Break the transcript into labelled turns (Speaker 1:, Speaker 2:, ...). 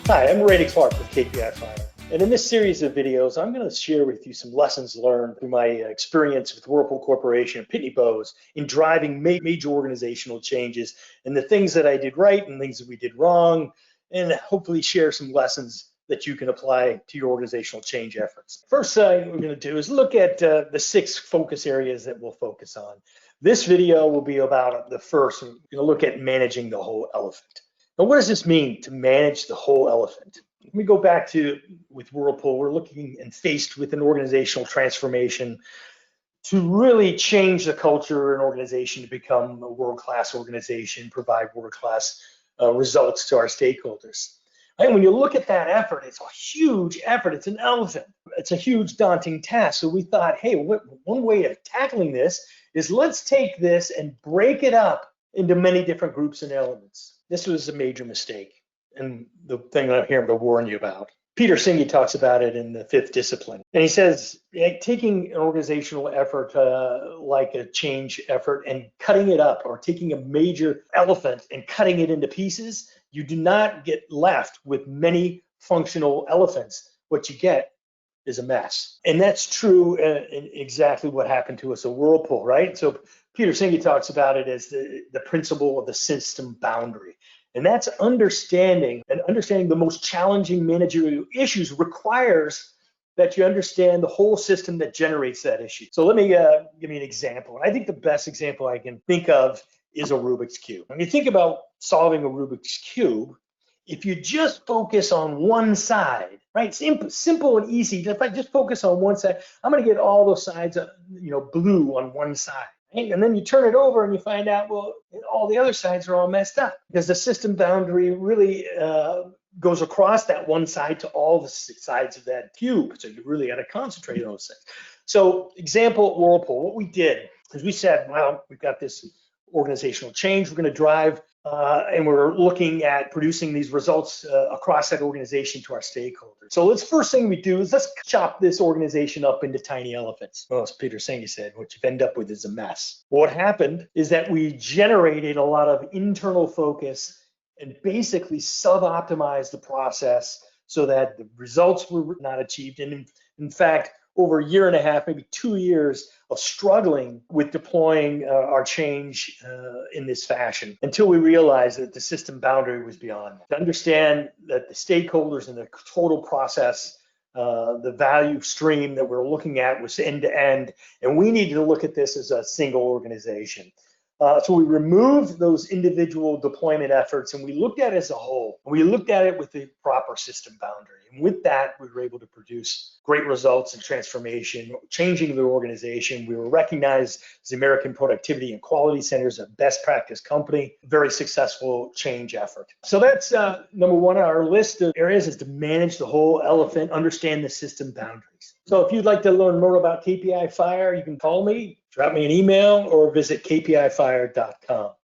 Speaker 1: Hi, I'm Randy Clark with KPI Fire. And in this series of videos, I'm going to share with you some lessons learned through my experience with Whirlpool Corporation and Pitney Bowes in driving major organizational changes and the things that I did right and things that we did wrong, and hopefully share some lessons that you can apply to your organizational change efforts. First thing we're going to do is look at the 6 focus areas that we'll focus on. This video will be about the first. We're going to look at managing the whole elephant. Now, what does this mean to manage the whole elephant? Let me go back to with Whirlpool. We're looking and faced with an organizational transformation to really change the culture of an organization to become a world-class organization, provide world-class results to our stakeholders. And when you look at that effort, it's a huge effort. It's an elephant. It's a huge, daunting task. So we thought, hey, one way of tackling this is let's take this and break it up into many different groups and elements. This was a major mistake, and the thing I'm here to warn you about. Peter Senge talks about it in the 5th discipline, and he says taking an organizational effort like a change effort and cutting it up, or taking a major elephant and cutting it into pieces, you do not get left with many functional elephants. What you get is a mess. And that's true in exactly what happened to us at Whirlpool, right? So Peter Senge talks about it as the principle of the system boundary. And that's understanding the most challenging managerial issues requires that you understand the whole system that generates that issue. So let me give you an example. And I think the best example I can think of is a Rubik's Cube. When you think about solving a Rubik's Cube, if you just focus on one side, right? Simple and easy. If I just focus on one side, I'm going to get all those sides, blue on one side. Right? And then you turn it over and you find out, well, all the other sides are all messed up because the system boundary really goes across that one side to all the sides of that cube. So you really got to concentrate on those things. So example at Whirlpool, what we did is we said, well, we've got this organizational change we're going to drive, and we're looking at producing these results across that organization to our stakeholders. So first thing we do is let's chop this organization up into tiny elephants. Well, as Peter Senge said, what you end up with is a mess. What happened is that we generated a lot of internal focus and basically sub-optimized the process so that the results were not achieved. And in fact, over a year and a half, maybe 2 years of struggling with deploying our change in this fashion until we realized that the system boundary was beyond that. To understand that the stakeholders and the total process, the value stream that we're looking at was end to end, and we needed to look at this as a single organization. So we removed those individual deployment efforts and we looked at it as a whole. We looked at it with the proper system boundary. And with that, we were able to produce great results and transformation, changing the organization. We were recognized as the American Productivity and Quality Center as a best practice company, very successful change effort. So that's number one on our list of areas, is to manage the whole elephant, understand the system boundaries. So if you'd like to learn more about KPI Fire, you can call me, drop me an email, or visit kpifire.com.